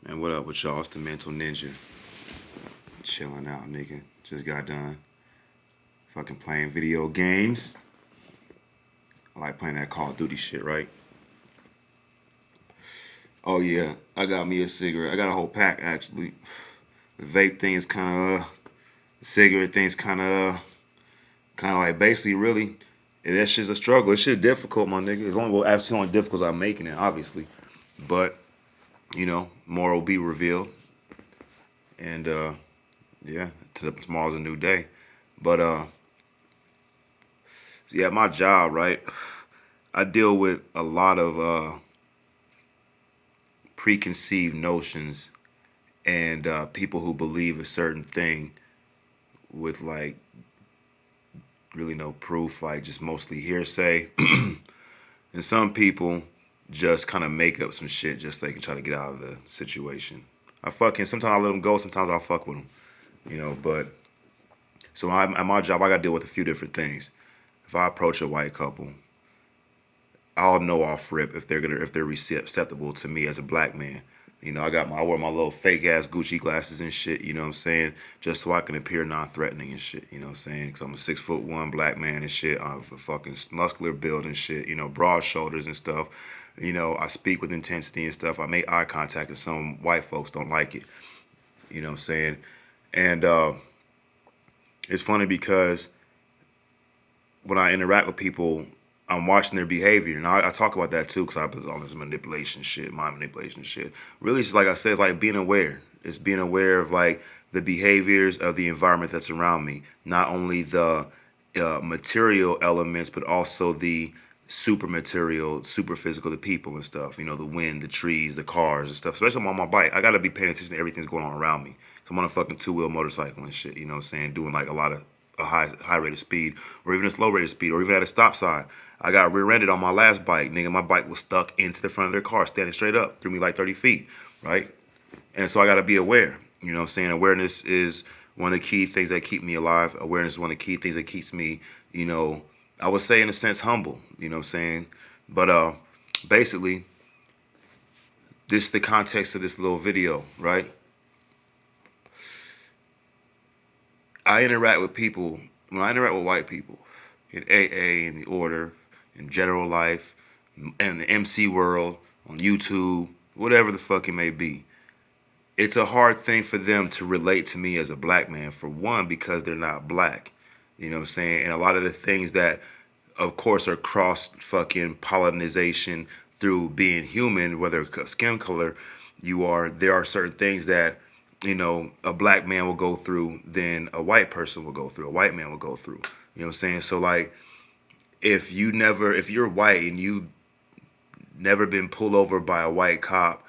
And what up with y'all? It's the Mental Ninja. Chilling out, nigga. Just got done fucking playing video games. I like playing that Call of Duty shit, right? Oh yeah, I got me a cigarette. I got a whole pack actually. The vape thing is kind of, the cigarette thing's kind of like basically really. That shit's a struggle. This shit's difficult, my nigga. It's only well, actually only difficult as I'm making it, obviously. But more will be revealed, and yeah, tomorrow's a new day. But yeah, my job, right? I deal with a lot of preconceived notions and people who believe a certain thing with like really no proof, like just mostly hearsay. And some people just kind of make up some shit just so they can try to get out of the situation. Sometimes I let them go, sometimes I'll fuck with them, but so at my job, I got to deal with a few different things. If I approach a white couple, I'll know off rip if they're acceptable to me as a black man. I wear my little fake ass Gucci glasses and shit. You know what I'm saying? Just so I can appear non-threatening and shit. You know what I'm saying? Because I'm a 6'1" black man and shit. I have a fucking muscular build and shit. Broad shoulders and stuff. I speak with intensity and stuff. I make eye contact, and some white folks don't like it. You know what I'm saying? And it's funny because when I interact with people, I'm watching their behavior, and I talk about that too, because I put all this manipulation shit, mind manipulation shit. Really, it's just like I said, it's like being aware. It's being aware of like the behaviors of the environment that's around me, not only the material elements, but also the super material, super physical, the people and stuff. The wind, the trees, the cars and stuff. Especially when I'm on my bike, I gotta be paying attention to everything that's going on around me. So I'm on a fucking two-wheel motorcycle and shit. You know what I'm saying? Doing like a high rate of speed, or even a slow rate of speed, or even at a stop sign. I got rear-ended on my last bike, nigga. My bike was stuck into the front of their car, standing straight up, threw me like 30 feet, right? And so I got to be aware. You know what I'm saying? Awareness is one of the key things that keep me alive. Awareness is one of the key things that keeps me, I would say in a sense humble. You know what I'm saying? But basically, this is the context of this little video, right? I interact with people, when I interact with white people, in AA, in the order, in general life, in the MC world, on YouTube, whatever the fuck it may be. It's a hard thing for them to relate to me as a black man, for one, because they're not black. You know what I'm saying? And a lot of the things that, of course, are cross fucking pollination through being human, whether skin color there are certain things that, a black man will go through than a white person will go through, a white man will go through. You know what I'm saying? So like, if you're white and you never been pulled over by a white cop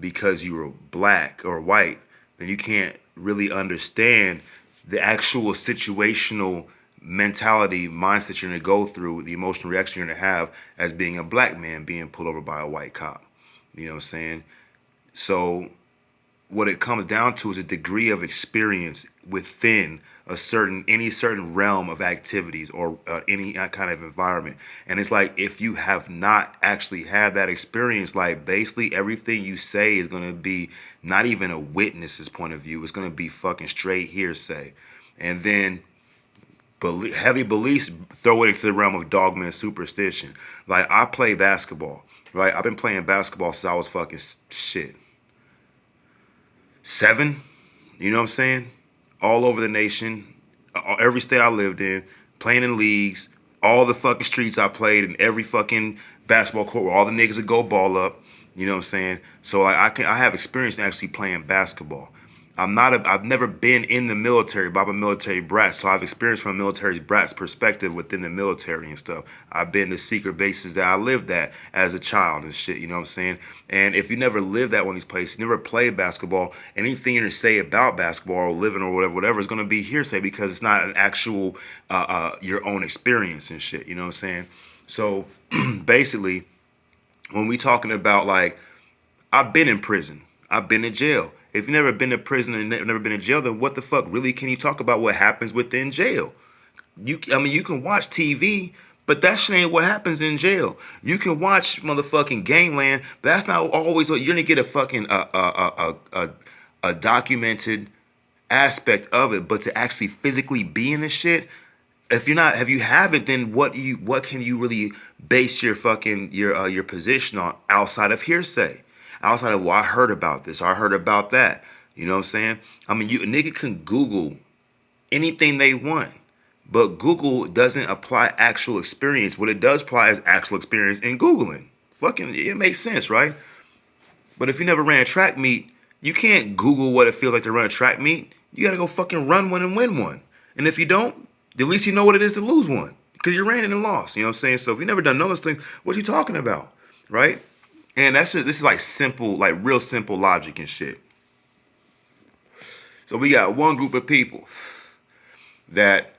because you were black or white, then you can't really understand the actual situational mentality, mindset you're gonna go through, the emotional reaction you're gonna have as being a black man being pulled over by a white cop. You know what I'm saying? So what it comes down to is a degree of experience within any certain realm of activities or any kind of environment. And it's like, if you have not actually had that experience, like basically everything you say is going to be not even a witness's point of view. It's going to be fucking straight hearsay. And then heavy beliefs throw it into the realm of dogma and superstition. Like, I play basketball, right? I've been playing basketball since I was fucking shit 7, you know what I'm saying? All over the nation, every state I lived in, playing in leagues, all the fucking streets I played in, every fucking basketball court where all the niggas would go ball up, you know what I'm saying? So I have experience in actually playing basketball. I've never been in the military, but I'm a military brat, so I've experienced from a military brat's perspective within the military and stuff. I've been to secret bases that I lived at as a child and shit, you know what I'm saying? And if you never lived at one of these places, never played basketball, anything you're gonna say about basketball or living or whatever is gonna be hearsay, because it's not an actual your own experience and shit, you know what I'm saying? So basically, when we talking about, like, I've been in prison, I've been in jail. If you've never been to prison and never been in jail, then what the fuck really can you talk about what happens within jail? You can watch TV, But that shit ain't what happens in jail. You can watch motherfucking Gangland, but that's not always what you're gonna get a fucking a documented aspect of it. But to actually physically be in this shit, if you're not, if you haven't, then what can you really base your fucking your position on outside of hearsay, outside of, well, I heard about this or I heard about that. You know what I'm saying? I mean, a nigga can Google anything they want. But Google doesn't apply actual experience. What it does apply is actual experience in Googling. Fucking, it makes sense, right? But if you never ran a track meet, you can't Google what it feels like to run a track meet. You gotta go fucking run one and win one. And if you don't, at least you know what it is to lose one. Because you ran it and lost. You know what I'm saying? So if you never done those things, what you talking about? Right? And that's just, this is like simple, like real simple logic and shit. So we got one group of people that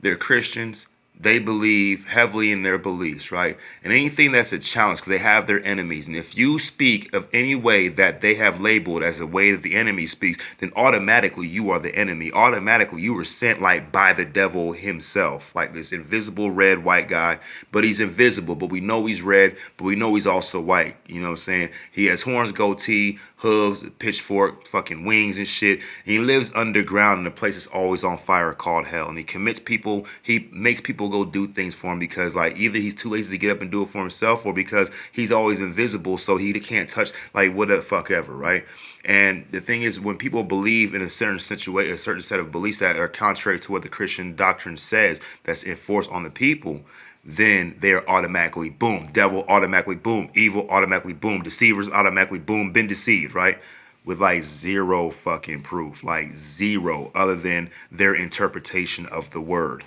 they're Christians. They believe heavily in their beliefs, right? And anything that's a challenge, because they have their enemies. And if you speak of any way that they have labeled as a way that the enemy speaks, then automatically you are the enemy. Automatically you were sent like by the devil himself, like this invisible red white guy. But he's invisible, but we know he's red, but we know he's also white. You know what I'm saying? He has horns, goatee, hooves, pitchfork, fucking wings and shit. And he lives underground in a place that's always on fire called hell. And he commits people, he makes people go do things for him because like either he's too lazy to get up and do it for himself or because he's always invisible so he can't touch like what the fuck ever, right? And the thing is, when people believe in a certain situation, a certain set of beliefs that are contrary to what the Christian doctrine says that's enforced on the people, then they're automatically boom, devil automatically boom, evil automatically boom, deceivers automatically boom, been deceived, right? With like zero fucking proof, like zero, other than their interpretation of the word.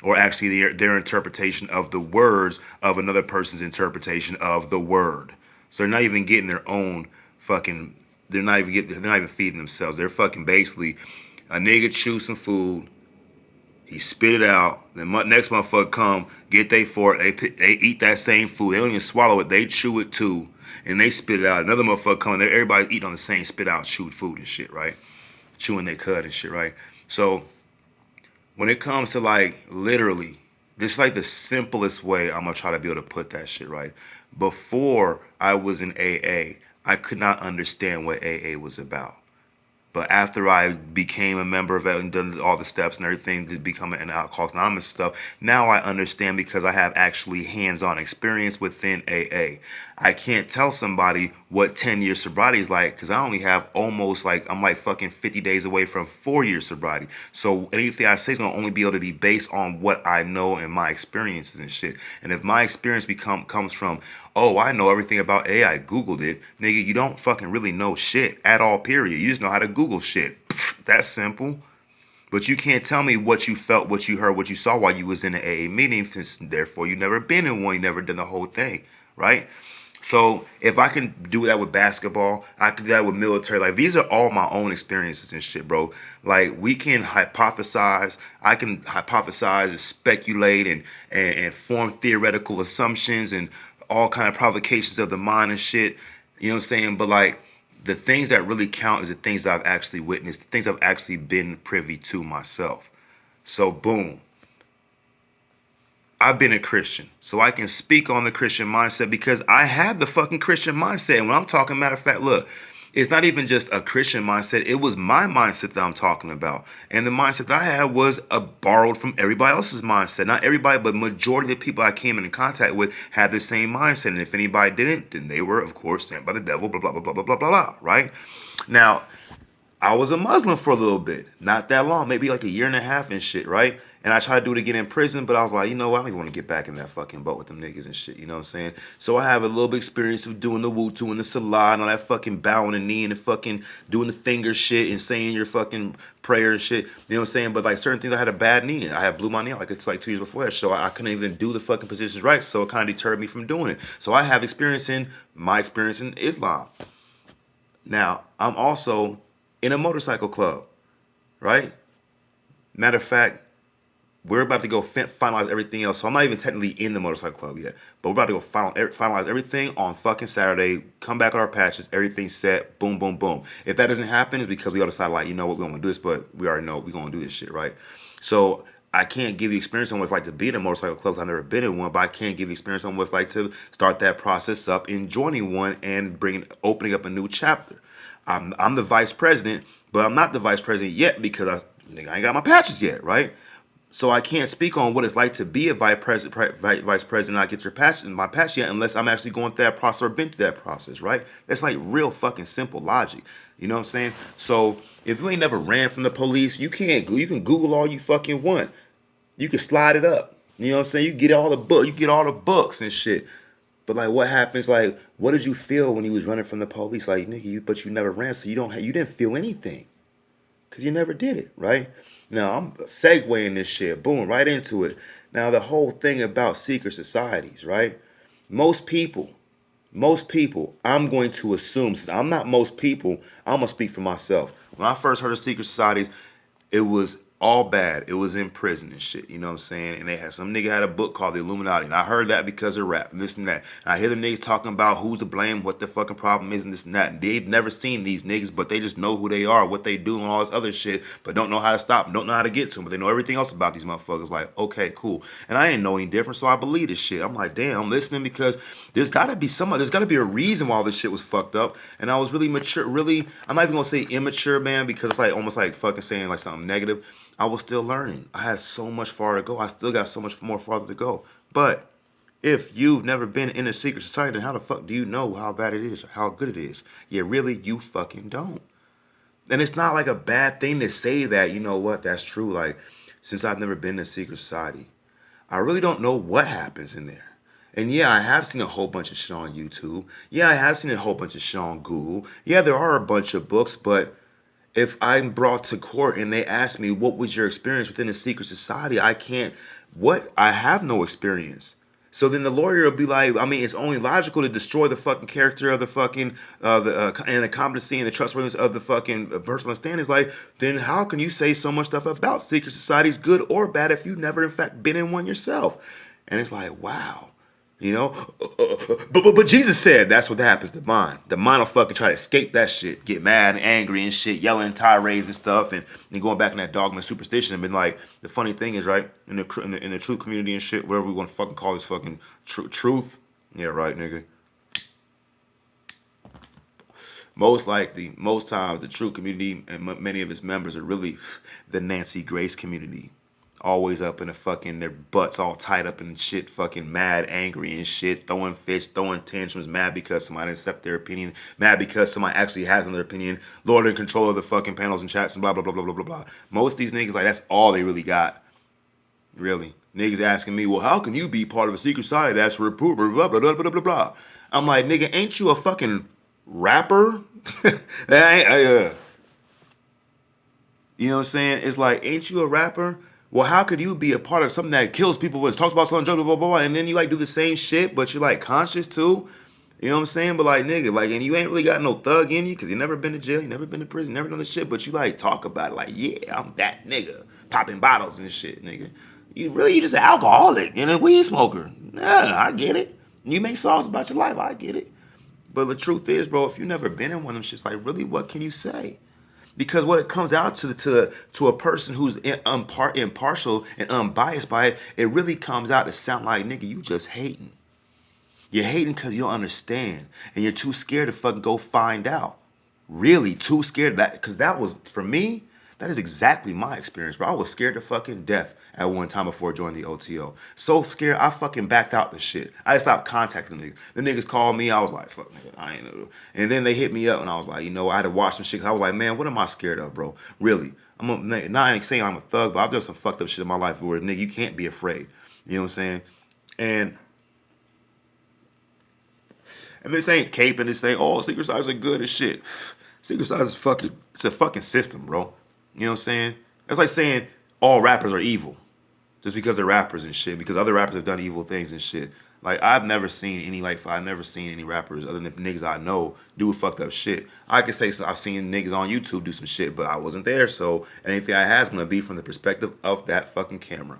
Or actually their interpretation of the words of another person's interpretation of the word. So they're not even getting their own fucking, they're not even feeding themselves. They're fucking basically a nigga chew some food, he spit it out. Then next motherfucker come, get they fork. They eat that same food. They don't even swallow it. They chew it too, and they spit it out. Another motherfucker come. Everybody eating on the same spit out, chewed food and shit, right? Chewing their cud and shit, right? So when it comes to like literally, this is like the simplest way I'm gonna try to be able to put that shit, right? Before I was in AA, I could not understand what AA was about. But after I became a member of it and done all the steps and everything to become an Alcoholics Anonymous stuff, now I understand because I have actually hands-on experience within AA. I can't tell somebody what 10-year sobriety is like because I only have almost like, I'm like fucking 50 days away from 4-year sobriety. So anything I say is going to only be able to be based on what I know and my experiences and shit. And if my experience comes from, oh, I know everything about AI. I Googled it. Nigga, you don't fucking really know shit at all, period. You just know how to Google shit. Pfft, that's simple. But you can't tell me what you felt, what you heard, what you saw while you was in an AA meeting. Since therefore you never been in one, you never done the whole thing, right? So if I can do that with basketball, I can do that with military. Like these are all my own experiences and shit, bro. Like we can hypothesize. I can hypothesize and speculate and form theoretical assumptions and all kind of provocations of the mind and shit. You know what I'm saying? But like the things that really count is the things that I've actually witnessed, the things I've actually been privy to myself. So boom. I've been a Christian, so I can speak on the Christian mindset because I had the fucking Christian mindset. And when I'm talking, matter of fact, look, it's not even just a Christian mindset. It was my mindset that I'm talking about. And the mindset that I had was borrowed from everybody else's mindset. Not everybody, but majority of the people I came in contact with had the same mindset. And if anybody didn't, then they were, of course, sent by the devil, blah, blah, blah, blah, blah, blah, blah, blah, right? Now, I was a Muslim for a little bit, not that long, maybe like a year and a half and shit, right? And I tried to do it again in prison, but I was like, you know what? I don't even want to get back in that fucking boat with them niggas and shit, you know what I'm saying? So I have a little bit experience of doing the wutu and the salah and all that fucking bowing the knee and the fucking doing the finger shit and saying your fucking prayer and shit, you know what I'm saying? But like certain things, I had a bad knee. I had blew my knee out like it's like 2 years before that, so I couldn't even do the fucking positions right, so it kind of deterred me from doing it. So I have experience in my experience in Islam. Now, I'm also in a motorcycle club, right? Matter of fact, we're about to go finalize everything else. So I'm not even technically in the motorcycle club yet, but we're about to go finalize everything on fucking Saturday. Come back with our patches, everything's set. Boom, boom, boom. If that doesn't happen, it's because we all decided like, you know what, we don't want to do this, but we already know we're gonna do this shit, right? So I can't give you experience on what it's like to be in a motorcycle club. I've never been in one, but I can give you experience on what it's like to start that process up in joining one and opening up a new chapter. I'm the vice president, but I'm not the vice president yet because I ain't got my patches yet, right? So I can't speak on what it's like to be a vice president. I get my patch yet, unless I'm actually going through that process or been through that process, right? That's like real fucking simple logic. You know what I'm saying? So if you ain't never ran from the police, you can Google all you fucking want. You can slide it up. You know what I'm saying? You get all the books and shit. But like, what happens? Like, what did you feel when you was running from the police? Like, nigga, but you never ran, so you didn't feel anything because you never did it, right? Now I'm segueing this shit, boom, right into it. Now the whole thing about secret societies, right? Most people, most people, I'm going to assume, since I'm not most people, I'm gonna speak for myself. When I first heard of secret societies, it was all bad. It was in prison and shit. You know what I'm saying? And they had some nigga had a book called The Illuminati. And I heard that because of rap and this and that. And I hear the niggas talking about who's to blame, what the fucking problem is, and this and that. And they've never seen these niggas, but they just know who they are, what they do, and all this other shit, but don't know how to stop them, don't know how to get to them. But they know everything else about these motherfuckers. Like, okay, cool. And I ain't know any different, so I believe this shit. I'm like, damn, I'm listening because there's gotta be a reason why all this shit was fucked up. And I was really mature, I'm not even gonna say immature, man, because it's like almost like fucking saying like something negative. I was still learning. I had so much far to go. I still got so much more farther to go. But if you've never been in a secret society, then how the fuck do you know how bad it is or how good it is? Yeah, really, you fucking don't. And it's not like a bad thing to say that, you know what, that's true. Like, since I've never been in a secret society, I really don't know what happens in there. And yeah, I have seen a whole bunch of shit on YouTube. Yeah, I have seen a whole bunch of shit on Google. Yeah, there are a bunch of books, but if I'm brought to court and they ask me what was your experience within a secret society, I have no experience. So then the lawyer will be like, I mean, it's only logical to destroy the fucking character of the fucking and the competency and the trustworthiness of the fucking person on stand. Is like, then how can you say so much stuff about secret societies, good or bad, if you've never in fact been in one yourself? And it's like, wow. You know, but Jesus said that's what happens to mind. The mind will fucking try to escape that shit, get mad and angry and shit, yelling tirades and stuff, and going back in that dogma and superstition. And been like, the funny thing is, right, in the truth community and shit, whatever we want to fucking call this fucking truth, yeah, right, nigga. Most times, the true community and many of its members are really the Nancy Grace community. Always up in the fucking, their butts all tied up and shit, fucking mad, angry and shit, throwing fists, throwing tantrums, mad because somebody didn't accept their opinion, mad because somebody actually has another opinion, Lord in control of the fucking panels and chats and blah, blah, blah, blah, blah, blah, blah. Most of these niggas, like, that's all they really got. Really. Niggas asking me, well, how can you be part of a secret society that's reproved, blah, blah, blah, blah, blah, blah, blah. I'm like, nigga, ain't you a fucking rapper? You know what I'm saying? It's like, ain't you a rapper? Well, how could you be a part of something that kills people and talks about selling drugs, blah, blah, blah, and then you like do the same shit, but you're like conscious too? You know what I'm saying? But like, nigga, like, and you ain't really got no thug in you because you never been to jail, you never been to prison, you never done this shit, but you like talk about it like, yeah, I'm that nigga, popping bottles and shit, nigga. You just an alcoholic and a weed smoker. Yeah, I get it. You make songs about your life, I get it. But the truth is, bro, if you never been in one of them shits, like, really, what can you say? Because what it comes out to a person who's impartial and unbiased by it, it really comes out to sound like, nigga, you just hating. You're hating because you don't understand. And you're too scared to fucking go find out. Really, too scared of that. Because that was, for me, that is exactly my experience, bro. I was scared to fucking death at one time before joining the OTO. So scared, I fucking backed out the shit. I stopped contacting niggas. The niggas called me, I was like, fuck nigga, I ain't know. And then they hit me up and I was like, you know, I had to watch some shit. Cause I was like, man, what am I scared of, bro? Really. Now I ain't saying I'm a thug, but I've done some fucked up shit in my life where, nigga, you can't be afraid. You know what I'm saying? And this ain't caping, this ain't, oh, secret societies are good as shit. Secret societies is it's a fucking system, bro. You know what I'm saying? It's like saying all rappers are evil. Just because they're rappers and shit. Because other rappers have done evil things and shit. Like, I've never seen any rappers other than niggas I know do fucked up shit. I could say so, I've seen niggas on YouTube do some shit, but I wasn't there, so anything I have is gonna be from the perspective of that fucking camera.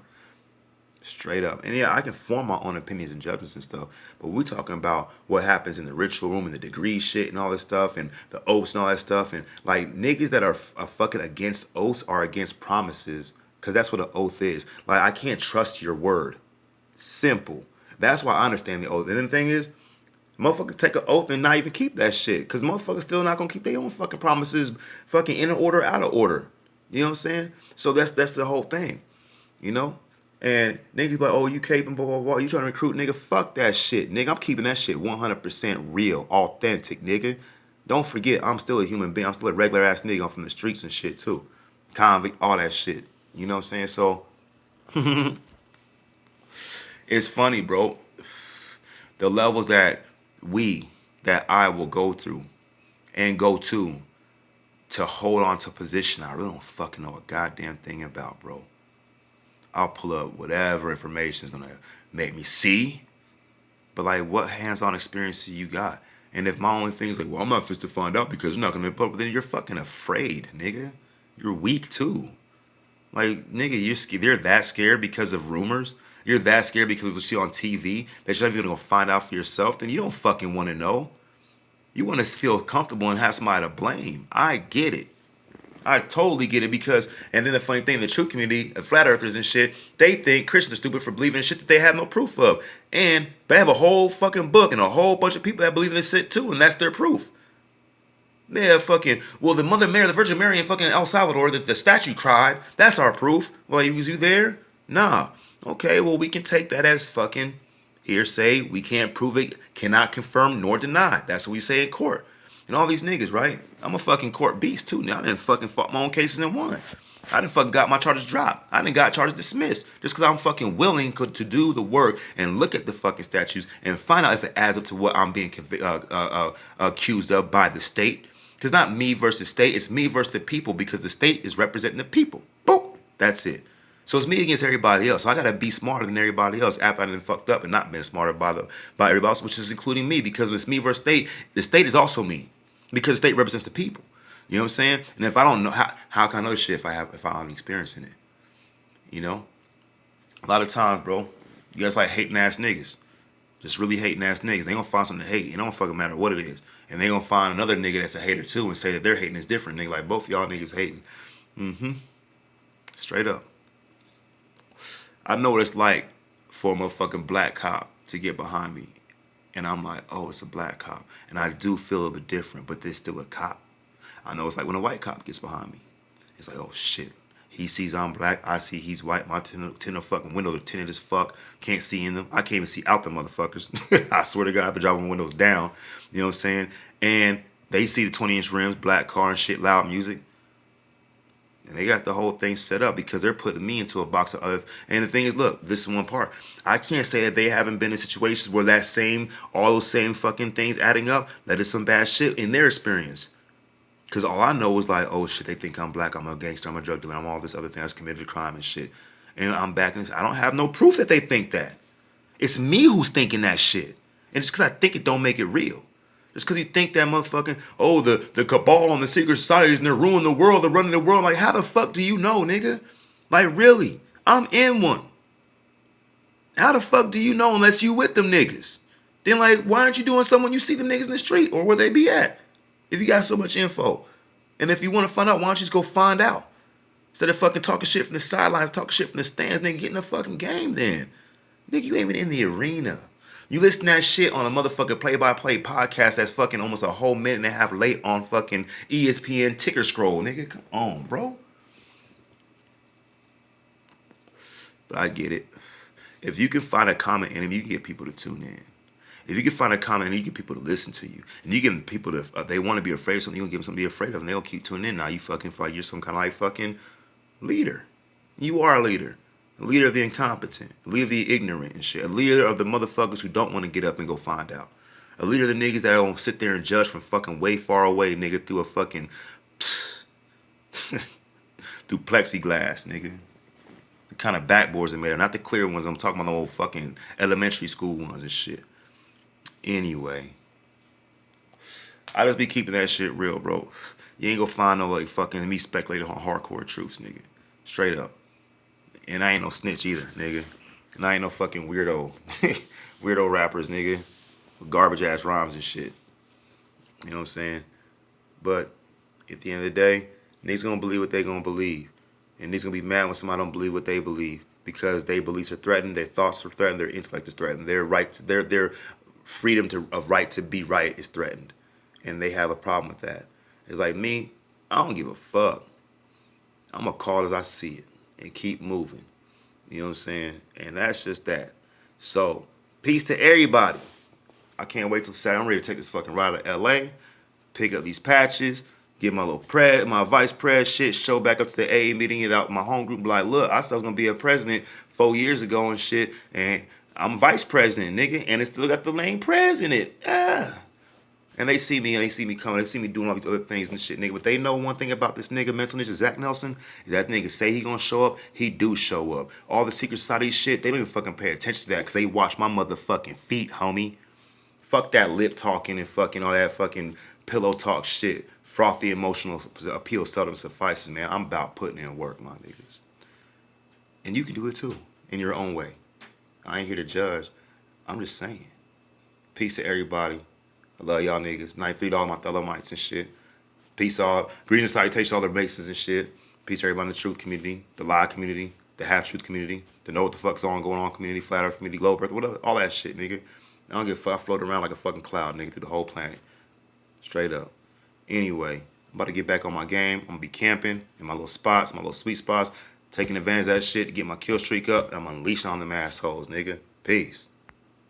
Straight up. And yeah, I can form my own opinions and judgments and stuff, but we're talking about what happens in the ritual room and the degree shit and all this stuff and the oaths and all that stuff. And like, niggas that are fucking against oaths are against promises Because that's what an oath is. Like, I can't trust your word. Simple. That's why I understand the oath. And then the thing is, motherfuckers take an oath and not even keep that shit. Because motherfuckers still not going to keep their own fucking promises fucking in order, out of order. You know what I'm saying? So that's the whole thing. You know? And niggas like, oh, you caping, blah, blah, blah. You trying to recruit, nigga? Fuck that shit, nigga. I'm keeping that shit 100% real, authentic, nigga. Don't forget, I'm still a human being. I'm still a regular ass nigga. I'm from the streets and shit, too. Convict, all that shit. You know what I'm saying? So, it's funny, bro. The levels that I will go through and go to hold on to position I really don't fucking know a goddamn thing about, bro. I'll pull up whatever information is gonna make me see. But like, what hands-on experience do you got? And if my only thing is like, well, I'm not fit to find out because you're not gonna put up, then you're fucking afraid, nigga. You're weak too. Like, nigga, you're that scared because of rumors. You're that scared because of what you see on TV that you're not even gonna go find out for yourself. Then you don't fucking want to know. You want to feel comfortable and have somebody to blame. I get it. I totally get it because, and then the funny thing, the truth community, flat earthers and shit, they think Christians are stupid for believing in shit that they have no proof of. And they have a whole fucking book and a whole bunch of people that believe in this shit too, and that's their proof. They have fucking, well, the Mother Mary, the Virgin Mary in fucking El Salvador, the statue cried. That's our proof. Well, was you there? Nah. Okay, well, we can take that as fucking hearsay. We can't prove it, cannot confirm nor deny. That's what we say in court. And all these niggas, right? I'm a fucking court beast too. Now I didn't fucking fought my own cases and won. I didn't fucking got my charges dropped. I didn't got charges dismissed. Just because I'm fucking willing to do the work and look at the fucking statutes and find out if it adds up to what I'm being accused of by the state. Because not me versus state, it's me versus the people because the state is representing the people. Boom. That's it. So it's me against everybody else. So I gotta be smarter than everybody else after I done fucked up and not been smarter by everybody else, which is including me, because when it's me versus state, the state is also me. Because the state represents the people. You know what I'm saying? And if I don't know how can I know this shit if I don't experience in it? You know? A lot of times, bro, you guys like hating ass niggas. Just really hating ass niggas. They gonna find something to hate. It don't fucking matter what it is. And they gonna find another nigga that's a hater too and say that their hating is different. Nigga, like both of y'all niggas hating. Straight up. I know what it's like for a motherfucking black cop to get behind me. And I'm like, oh, it's a black cop. And I do feel a bit different, but there's still a cop. I know it's like when a white cop gets behind me. It's like, oh, shit. He sees I'm black. I see he's white. My tinted fucking windows are tinted as fuck. Can't see in them. I can't even see out the motherfuckers. I swear to God, I have to drive my windows down. You know what I'm saying? And they see the 20-inch rims, black car and shit, loud music. And they got the whole thing set up because they're putting me into a box of other. And the thing is, look, this is one part. I can't say that they haven't been in situations where all those same fucking things adding up led to some bad shit in their experience. Because all I know is like, oh shit, they think I'm black, I'm a gangster, I'm a drug dealer, I'm all this other thing, I committed a crime and shit. And I'm back in this. I don't have no proof that they think that. It's me who's thinking that shit. And just because I think it don't make it real. Just because you think that motherfucking, oh, the cabal and the secret societies and they're ruining the world, they're running the world. Like, how the fuck do you know, nigga? Like, really? I'm in one. How the fuck do you know unless you with them niggas? Then, like, why aren't you doing something when you see them niggas in the street or where they be at? If you got so much info. And if you want to find out, why don't you just go find out? Instead of fucking talking shit from the sidelines, talking shit from the stands, nigga, get in the fucking game then. Nigga, you ain't even in the arena. You listen to that shit on a motherfucking play-by-play podcast that's fucking almost a whole minute and a half late on fucking ESPN ticker scroll, nigga. Come on, bro. But I get it. If you can find a common enemy, you can get people to tune in. If you can find a common enemy, you get people to listen to you. And you get people to, they want to be afraid of something, you can give them something to be afraid of, and they'll keep tuning in. Now you fucking feel like you're some kind of like fucking leader. You are a leader. A leader of the incompetent, a leader of the ignorant and shit, a leader of the motherfuckers who don't want to get up and go find out. A leader of the niggas that don't sit there and judge from fucking way far away, nigga, through a fucking, through plexiglass, nigga. The kind of backboards they made, not the clear ones, I'm talking about the old fucking elementary school ones and shit. Anyway, I just be keeping that shit real, bro. You ain't gonna find no like fucking me speculating on hardcore truths, nigga. Straight up. And I ain't no snitch either, nigga. And I ain't no fucking weirdo. Weirdo rappers, nigga. With garbage ass rhymes and shit. You know what I'm saying? But at the end of the day, niggas gonna believe what they gonna believe. And niggas gonna be mad when somebody don't believe what they believe because their beliefs are threatened, their thoughts are threatened, their intellect is threatened, their freedom of right to be right is threatened, and they have a problem with that. It's like me, I don't give a fuck. I'm gonna call it as I see it and keep moving. You know what I'm saying? And that's just that. So, peace to everybody. I can't wait till Saturday. I'm ready to take this fucking ride to LA, pick up these patches, get my little my vice pres shit, show back up to the AA meeting out my home group, be like, look, I said I was gonna be a president 4 years ago and shit, and I'm vice president, nigga, and it still got the lane president. Ah. And they see me coming, they see me doing all these other things and shit, nigga. But they know one thing about this nigga, mental nigga, Zach Nelson, is that nigga say he gonna show up, he do show up. All the secret society shit, they don't even fucking pay attention to that because they watch my motherfucking feet, homie. Fuck that lip talking and fucking all that fucking pillow talk shit. Frothy emotional appeal seldom suffices, man. I'm about putting in work, my niggas. And you can do it too, in your own way. I ain't here to judge. I'm just saying. Peace to everybody. I love y'all niggas. 9 feet all my fellow mites and shit. Peace all. Greetings and salutations to all the Masons and shit. Peace to everybody in the truth community, the lie community, the half-truth community, the know what the fuck's going on community, flat earth community, globe earth, whatever, all that shit, nigga. I don't give a fuck. I float around like a fucking cloud, nigga, through the whole planet. Straight up. Anyway, I'm about to get back on my game. I'm gonna be camping in my little spots, my little sweet spots, taking advantage of that shit to get my kill streak up, and I'm unleashing on them assholes, nigga. Peace.